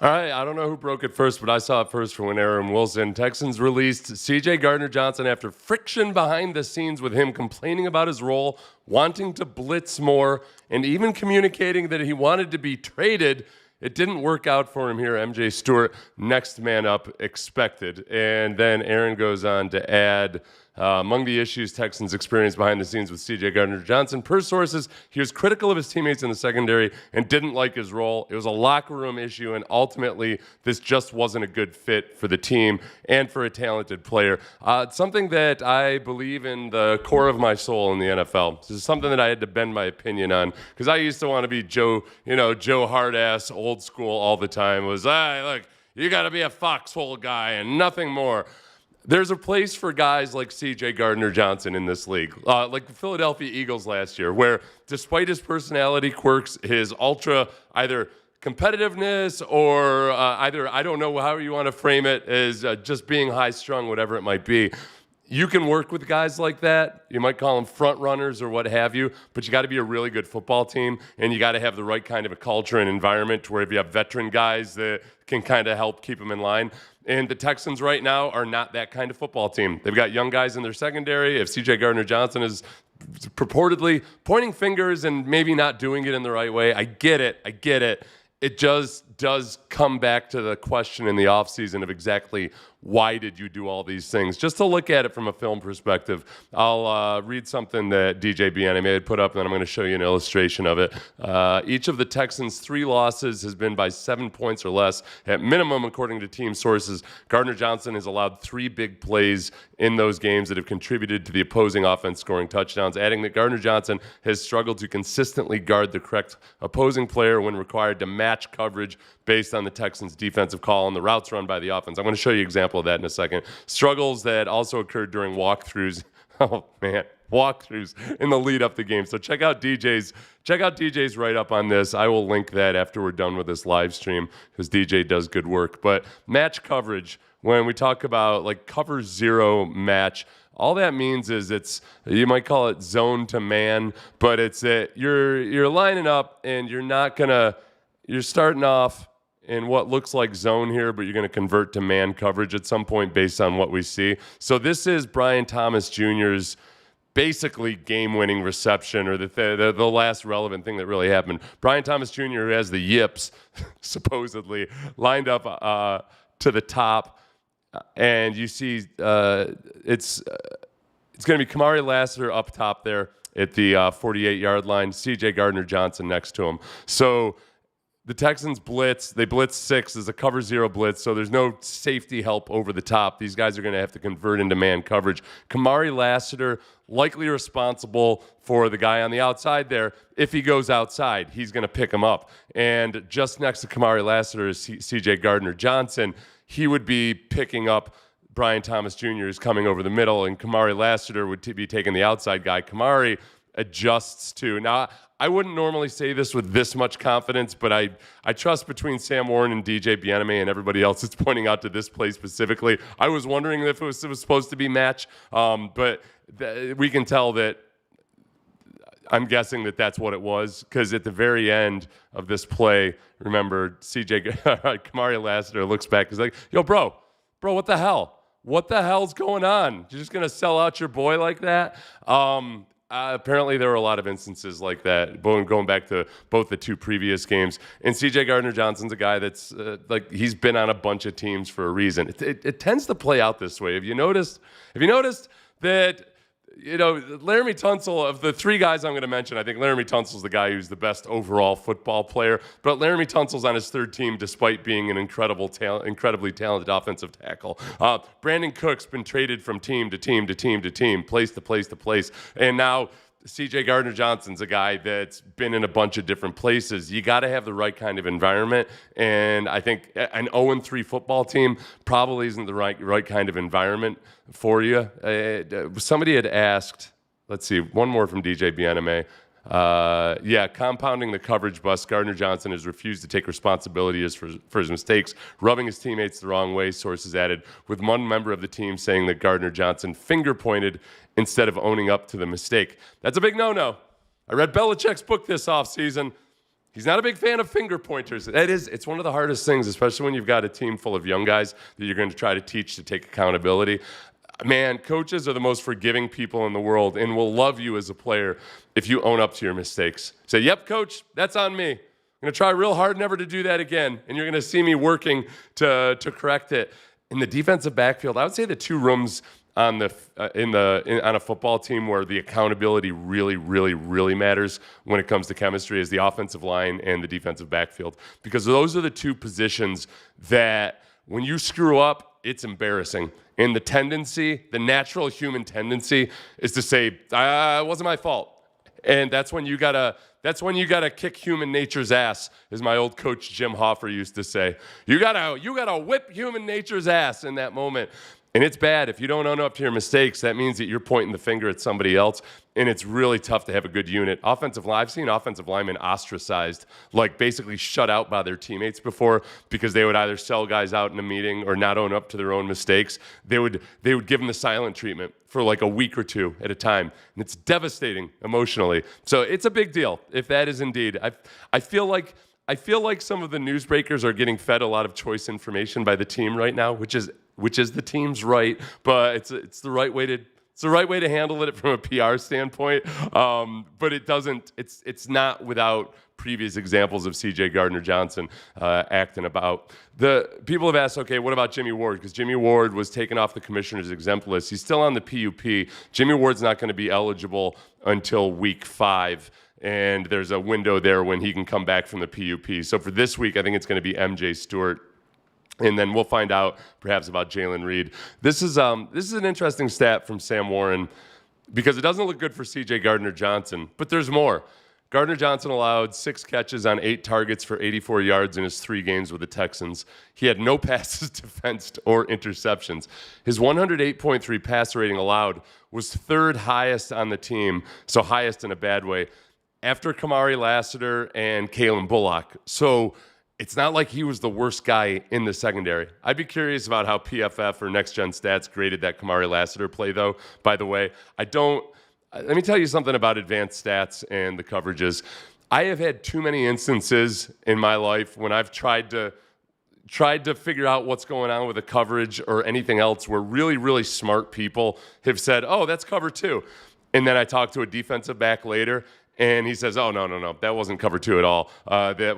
All right, I don't know who broke it first, but I saw it first from when Aaron Wilson. Texans released C.J. Gardner-Johnson after friction behind the scenes with him complaining about his role, wanting to blitz more, and even communicating that he wanted to be traded. It didn't work out for him here. MJ Stewart, next man up, expected. And then Aaron goes on to add, among the issues Texans experienced behind the scenes with C.J. Gardner-Johnson, per sources, he was critical of his teammates in the secondary and didn't like his role. It was a locker room issue, and ultimately, this just wasn't a good fit for the team and for a talented player. It's something that I believe in the core of my soul in the NFL. This is something that I had to bend my opinion on because I used to want to be Joe hard-ass, old school all the time. Look, you got to be a foxhole guy and nothing more. There's a place for guys like C.J. Gardner-Johnson in this league, like the Philadelphia Eagles last year, where despite his personality quirks, his ultra either competitiveness or either, I don't know how you want to frame it, as just being high-strung, whatever it might be. You can work with guys like that. You might call them front runners or what have you, but you got to be a really good football team, and you got to have the right kind of a culture and environment to where if you have veteran guys that can kind of help keep them in line. And the Texans right now are not that kind of football team. They've got young guys in their secondary. If C.J. Gardner-Johnson is purportedly pointing fingers and maybe not doing it in the right way, I get it. It just does come back to the question in the offseason of exactly why did you do all these things? Just to look at it from a film perspective, I'll read something that DJ Bieniemy had put up, and then I'm going to show you an illustration of it. Each of the Texans' 3 losses has been by 7 points or less. At minimum, according to team sources, Gardner-Johnson has allowed 3 big plays in those games that have contributed to the opposing offense scoring touchdowns, adding that Gardner-Johnson has struggled to consistently guard the correct opposing player when required to match coverage based on the Texans' defensive call and the routes run by the offense. I'm going to show you an example of that in a second. Struggles that also occurred during walkthroughs. Oh, man. Walkthroughs in the lead up the game. So check out DJ's write-up on this. I will link that after we're done with this live stream because DJ does good work. But match coverage, when we talk about like cover zero match, all that means is you might call it zone to man, but it's that you're lining up and you're starting off in what looks like zone here, but you're going to convert to man coverage at some point based on what we see. So this is Brian Thomas Jr.'s basically game-winning reception, or the last relevant thing that really happened. Brian Thomas Jr., who has the yips, supposedly, lined up to the top, and you see it's going to be Kamari Lassiter up top there at the 48-yard line, C.J. Gardner-Johnson next to him. So the Texans blitz. They blitz 6 as a cover 0 blitz, so there's no safety help over the top. These guys are going to have to convert into man coverage. Kamari Lassiter, likely responsible for the guy on the outside there. If he goes outside, he's going to pick him up. And just next to Kamari Lassiter is C.J. Gardner-Johnson. He would be picking up Brian Thomas Jr. is coming over the middle, and Kamari Lassiter would be taking the outside guy. Kamari adjusts to. Now, I wouldn't normally say this with this much confidence, but I trust between Sam Warren and DJ Bieniemy and everybody else that's pointing out to this play specifically. I was wondering if it was supposed to be match, but we can tell that I'm guessing that that's what it was, because at the very end of this play, remember, Kamari Lassiter looks back. He's like, yo, bro, what the hell? What the hell's going on? You're just going to sell out your boy like that? Apparently, there were a lot of instances like that, going back to both the 2 previous games. And C.J. Gardner-Johnson's a guy that's he's been on a bunch of teams for a reason. It tends to play out this way. Have you noticed that? Laramie Tunsil, of the 3 guys I'm going to mention, I think Laramie Tunsil's the guy who's the best overall football player. But Laramie Tunsil's on his 3rd team despite being an incredibly talented offensive tackle. Brandon Cook's been traded from team to team to team to team, place to place to place. And now C.J. Gardner-Johnson's a guy that's been in a bunch of different places. You got to have the right kind of environment, and I think an 0-3 football team probably isn't the right kind of environment for you. Somebody had asked, let's see, one more from DJ Bieniemy. Compounding the coverage bust, Gardner-Johnson has refused to take responsibility for his mistakes, rubbing his teammates the wrong way, sources added, with one member of the team saying that Gardner-Johnson finger-pointed instead of owning up to the mistake. That's a big no-no. I read Belichick's book this offseason. He's not a big fan of finger pointers. It's one of the hardest things, especially when you've got a team full of young guys that you're going to try to teach to take accountability. Man, coaches are the most forgiving people in the world and will love you as a player if you own up to your mistakes. Say, yep, coach, that's on me. I'm going to try real hard never to do that again, and you're going to see me working to correct it. In the defensive backfield, I would say the two rooms on a football team where the accountability really, really, really matters when it comes to chemistry is the offensive line and the defensive backfield, because those are the two positions that when you screw up, it's embarrassing. And the natural human tendency is to say, it wasn't my fault. And that's when you gotta kick human nature's ass, as my old coach Jim Hoffer used to say. You gotta whip human nature's ass in that moment. And it's bad. If you don't own up to your mistakes, that means that you're pointing the finger at somebody else, and it's really tough to have a good unit. I've seen offensive linemen ostracized, like basically shut out by their teammates before, because they would either sell guys out in a meeting or not own up to their own mistakes. They would give them the silent treatment for like a week or two at a time, and it's devastating emotionally. So it's a big deal if that is indeed. I feel like some of the newsbreakers are getting fed a lot of choice information by the team right now, which is the team's right, but it's the right way to handle it from a PR standpoint. But it's not without previous examples of CJ Gardner-Johnson acting about. The people have asked, okay, what about Jimmy Ward? Because Jimmy Ward was taken off the commissioner's exempt list. He's still on the PUP. Jimmy Ward's not going to be eligible until week 5. And there's a window there when he can come back from the PUP. So for this week, I think it's going to be MJ Stewart. And then we'll find out perhaps about Jalen Reed. This is an interesting stat from Sam Warren, because it doesn't look good for CJ Gardner-Johnson, but there's more. Gardner-Johnson allowed 6 catches on 8 targets for 84 yards in his 3 games with the Texans. He had no passes defensed or interceptions. His 108.3 passer rating allowed was 3rd highest on the team, so highest in a bad way, after Kamari Lassiter and Kalen Bullock. So it's not like he was the worst guy in the secondary. I'd be curious about how PFF or Next Gen Stats graded that Kamari Lassiter play, though, by the way. Let me tell you something about advanced stats and the coverages. I have had too many instances in my life when I've tried to figure out what's going on with the coverage or anything else where really, really smart people have said, oh, that's cover 2. And then I talk to a defensive back later, and he says, "Oh, no, that wasn't cover 2 at all. We're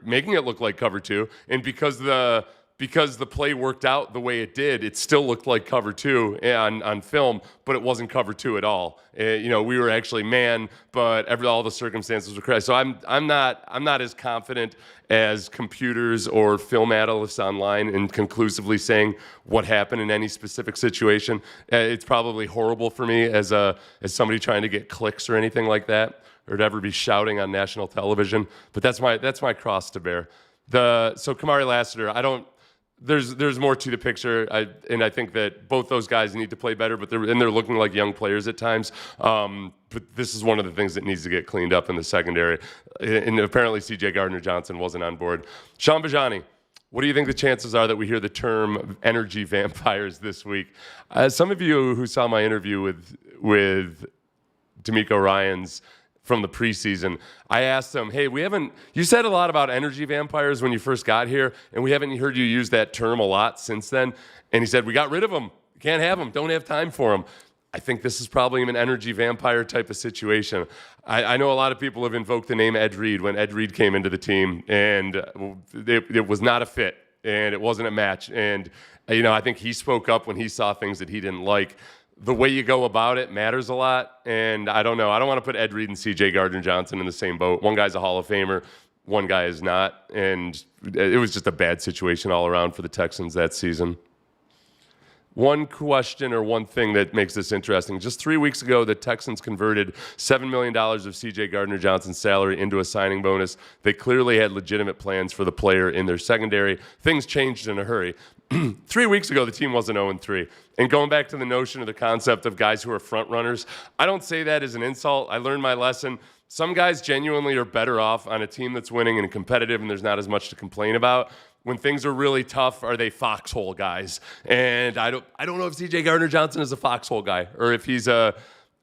making it look like cover 2, and because the play worked out the way it did, it still looked like cover 2 on film, but it wasn't cover 2 at all. We were actually man, but all the circumstances were correct. So I'm not as confident as computers or film analysts online in conclusively saying what happened in any specific situation. It's probably horrible for me as somebody trying to get clicks or anything like that, or to ever be shouting on national television. But that's my cross to bear. So Kamari Lassiter, There's more to the picture, and I think that both those guys need to play better, but they're looking like young players at times. But this is one of the things that needs to get cleaned up in the secondary. And apparently C.J. Gardner-Johnson wasn't on board. Sean Bajani, what do you think the chances are that we hear the term energy vampires this week? Some of you who saw my interview with D'Amico Ryans from the preseason, I asked him, hey, you said a lot about energy vampires when you first got here, and we haven't heard you use that term a lot since then. And he said, we got rid of them. Can't have them. Don't have time for them. I think this is probably an energy vampire type of situation. I know a lot of people have invoked the name Ed Reed when Ed Reed came into the team, and it was not a fit, and it wasn't a match. And, I think he spoke up when he saw things that he didn't like. The way you go about it matters a lot, and I don't know. I don't want to put Ed Reed and C.J. Gardner-Johnson in the same boat. One guy's a Hall of Famer, one guy is not, and it was just a bad situation all around for the Texans that season. One question or one thing that makes this interesting. Just 3 weeks ago, the Texans converted $7 million of C.J. Gardner-Johnson's salary into a signing bonus. They clearly had legitimate plans for the player in their secondary. Things changed in a hurry. 3 weeks ago, the team wasn't 0-3. And going back to the notion of the concept of guys who are front runners, I don't say that as an insult. I learned my lesson. Some guys genuinely are better off on a team that's winning and competitive and there's not as much to complain about. When things are really tough, are they foxhole guys? And I don't know if C.J. Gardner-Johnson is a foxhole guy or if he's a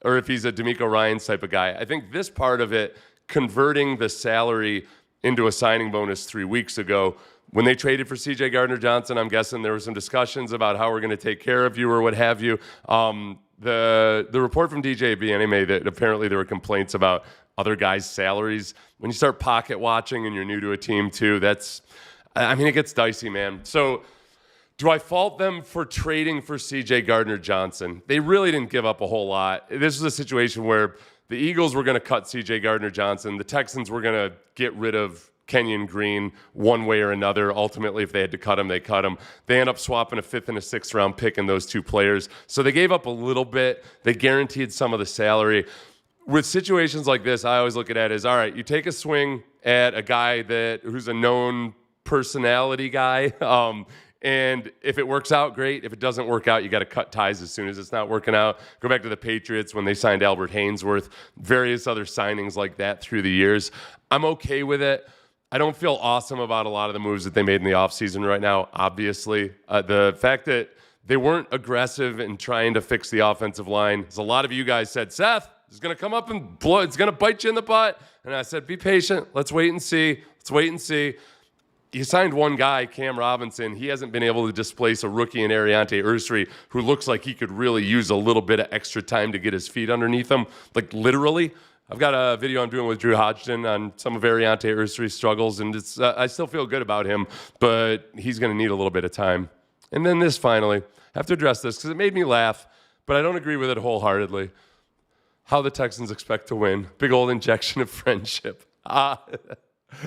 D'Amico Ryans type of guy. I think this part of it converting the salary into a signing bonus 3 weeks ago. When they traded for C.J. Gardner-Johnson, I'm guessing there were some discussions about how we're going to take care of you or what have you. The report from DJB anyway that apparently there were complaints about other guys' salaries. When you start pocket watching and you're new to a team too, it gets dicey, man. So do I fault them for trading for C.J. Gardner-Johnson? They really didn't give up a whole lot. This was a situation where the Eagles were going to cut C.J. Gardner-Johnson. The Texans were going to get rid of Kenyon Green one way or another. Ultimately, if they had to cut him, they cut him. They end up swapping a 5th and a 6th round pick in those two players. So they gave up a little bit. They guaranteed some of the salary. With situations like this, I always look at it as, all right, you take a swing at a guy who's a known personality guy. And if it works out, great. If it doesn't work out, you got to cut ties as soon as it's not working out. Go back to the Patriots when they signed Albert Haynesworth, various other signings like that through the years. I'm okay with it. I don't feel awesome about a lot of the moves that they made in the offseason right now, obviously. The fact that they weren't aggressive in trying to fix the offensive line. As a lot of you guys said, Seth, it's going to come up and blow. It's going to bite you in the butt. And I said, be patient. Let's wait and see. You signed one guy, Cam Robinson. He hasn't been able to displace a rookie in Ariante Ursary, who looks like he could really use a little bit of extra time to get his feet underneath him. Like, literally. I've got a video I'm doing with Drew Hodgson on some of Ariante Ursary's struggles, and I still feel good about him, but he's going to need a little bit of time. And then this, finally, I have to address this because it made me laugh, but I don't agree with it wholeheartedly. How the Texans expect to win. Big old injection of friendship.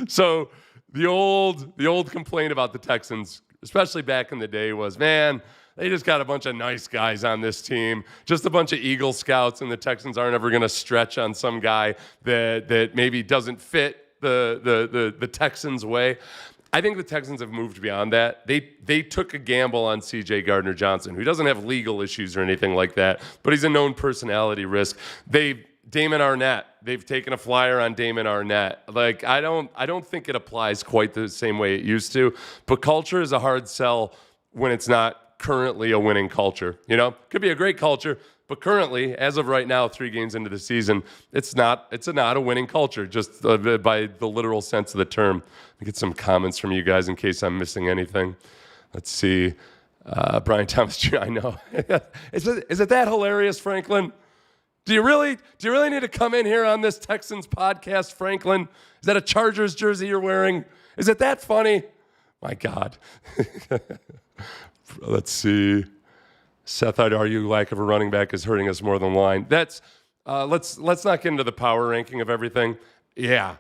So the old complaint about the Texans, especially back in the day, was, man, they just got a bunch of nice guys on this team, just a bunch of Eagle Scouts, and the Texans aren't ever going to stretch on some guy that maybe doesn't fit the Texans' way. I think the Texans have moved beyond that. They took a gamble on C.J. Gardner-Johnson, who doesn't have legal issues or anything like that, but he's a known personality risk. Damon Arnett, they've taken a flyer on Damon Arnett. Like, I don't think it applies quite the same way it used to, but culture is a hard sell when it's not currently a winning culture. Could be a great culture, but currently, as of right now, 3 games into the season, it's not a winning culture, just by the literal sense of the term. Let me get some comments from you guys in case I'm missing anything. Let's see. Brian Thomas Jr., I know. Is it that hilarious, Franklin? Do you really need to come in here on this Texans podcast, Franklin? Is that a Chargers jersey you're wearing? Is it that funny? My God. Let's see. Seth, I'd argue lack of a running back is hurting us more than line. Let's not get into the power ranking of everything. Yeah,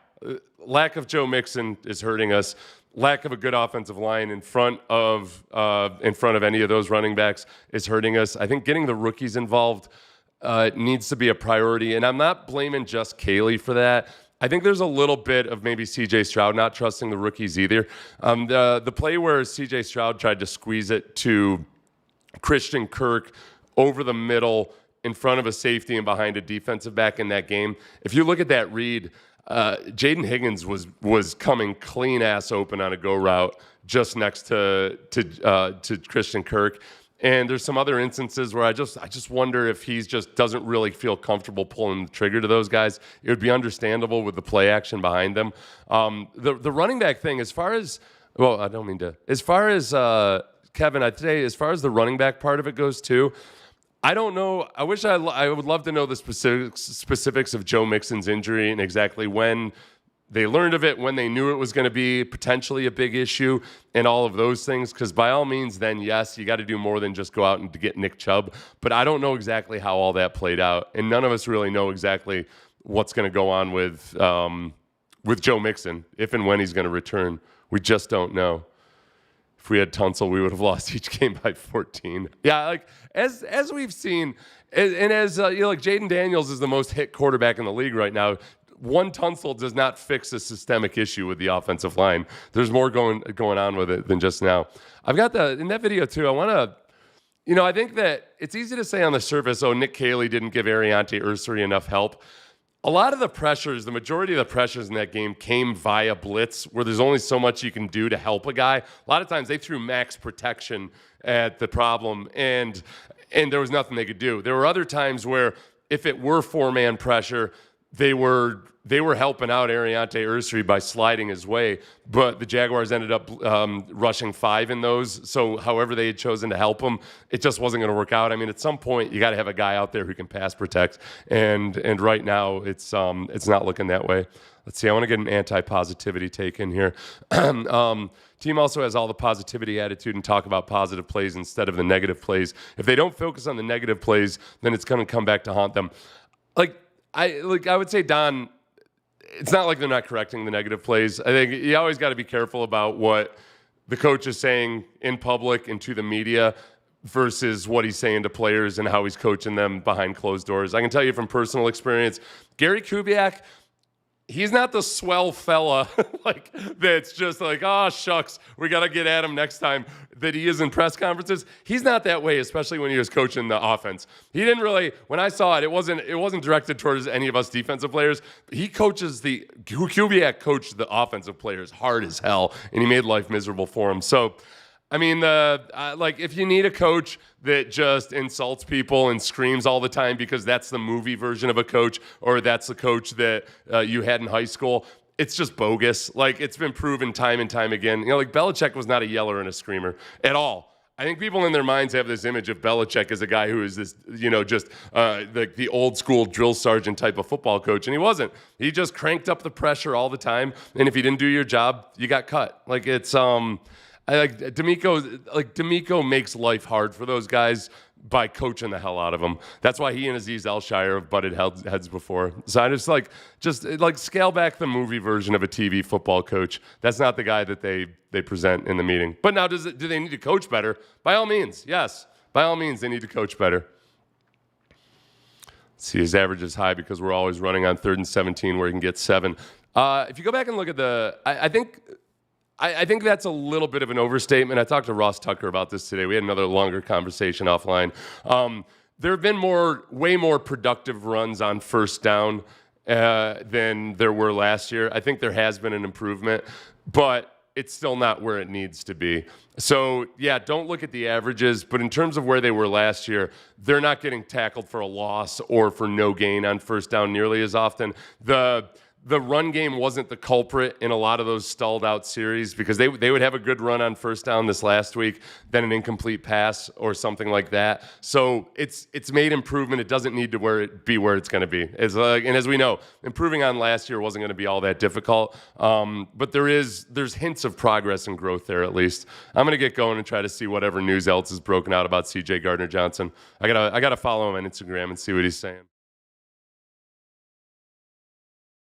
lack of Joe Mixon is hurting us. Lack of a good offensive line in front of any of those running backs is hurting us. I think getting the rookies involved needs to be a priority, and I'm not blaming just Caley for that. I think there's a little bit of maybe C.J. Stroud not trusting the rookies either. The play where C.J. Stroud tried to squeeze it to Christian Kirk over the middle in front of a safety and behind a defensive back in that game. If you look at that read, Jaden Higgins was coming clean ass open on a go route just next to Christian Kirk. And there's some other instances where I just wonder if he just doesn't really feel comfortable pulling the trigger to those guys. It would be understandable with the play action behind them. The running back thing, as far as Kevin, I'd say as far as the running back part of it goes too, I don't know. I would love to know the specifics of Joe Mixon's injury and exactly when they learned of it, when they knew it was going to be potentially a big issue and all of those things. Because by all means, then yes, you got to do more than just go out and to get Nick Chubb. But I don't know exactly how all that played out. And none of us really know exactly what's going to go on with Joe Mixon, if and when he's going to return. We just don't know. If we had Tunsil, we would have lost each game by 14. Yeah, like as we've seen, and as like Jaden Daniels is the most hit quarterback in the league right now. One Tunsil does not fix a systemic issue with the offensive line. There's more going on with it than just now. I've got in that video too. I think that it's easy to say on the surface, Nick Caley didn't give Ariante Ursary enough help. A lot of the pressures, the majority of the pressures in that game came via blitz, where there's only so much you can do to help a guy. A lot of times they threw max protection at the problem, and there was nothing they could do. There were other times where if it were 4-man pressure, they were helping out Ariante Ursary by sliding his way, but the Jaguars ended up rushing 5 in those. So however they had chosen to help him, it just wasn't going to work out. I mean, at some point you got to have a guy out there who can pass protect, and right now it's not looking that way. Let's see. I want to get an anti-positivity take in here. Team also has all the positivity attitude and talk about positive plays instead of the negative plays. If they don't focus on the negative plays, then it's going to come back to haunt them. I would say, Don, it's not like they're not correcting the negative plays. I think you always got to be careful about what the coach is saying in public and to the media versus what he's saying to players and how he's coaching them behind closed doors. I can tell you from personal experience, Gary Kubiak, he's not the swell fella that's just like, oh, shucks, we got to get at him next time that he is in press conferences. He's not that way, especially when he was coaching the offense. He didn't really, when I saw it, it wasn't directed towards any of us defensive players. Kubiak coached the offensive players hard as hell, and he made life miserable for him. So, I mean, if you need a coach that just insults people and screams all the time because that's the movie version of a coach, or that's the coach that you had in high school, it's just bogus. It's been proven time and time again. Belichick was not a yeller and a screamer at all. I think people in their minds have this image of Belichick as a guy who is this, just the old school drill sergeant type of football coach, and he wasn't. He just cranked up the pressure all the time, and if you didn't do your job, you got cut. D'Amico makes life hard for those guys by coaching the hell out of them. That's why he and Aziz Al-Shire have butted heads before. So I just scale back the movie version of a TV football coach. That's not the guy that they present in the meeting. But now, do they need to coach better? By all means, yes. By all means, they need to coach better. Let's see, his average is high because we're always running on 3rd and 17 where he can get 7. If you go back and look at I think that's a little bit of an overstatement. I talked to Ross Tucker about this today. We had another longer conversation offline. There have been way more productive runs on first down than there were last year. I think there has been an improvement, but it's still not where it needs to be. So, yeah, don't look at the averages, but in terms of where they were last year, they're not getting tackled for a loss or for no gain on first down nearly as often. The run game wasn't the culprit in a lot of those stalled out series because they would have a good run on first down this last week, then an incomplete pass or something like that. So it's made improvement. It doesn't need to be where it's going to be. And as we know, improving on last year wasn't going to be all that difficult. But there's hints of progress and growth there at least. I'm going to get going and try to see whatever news else is broken out about CJ Gardner-Johnson. I gotta follow him on Instagram and see what he's saying.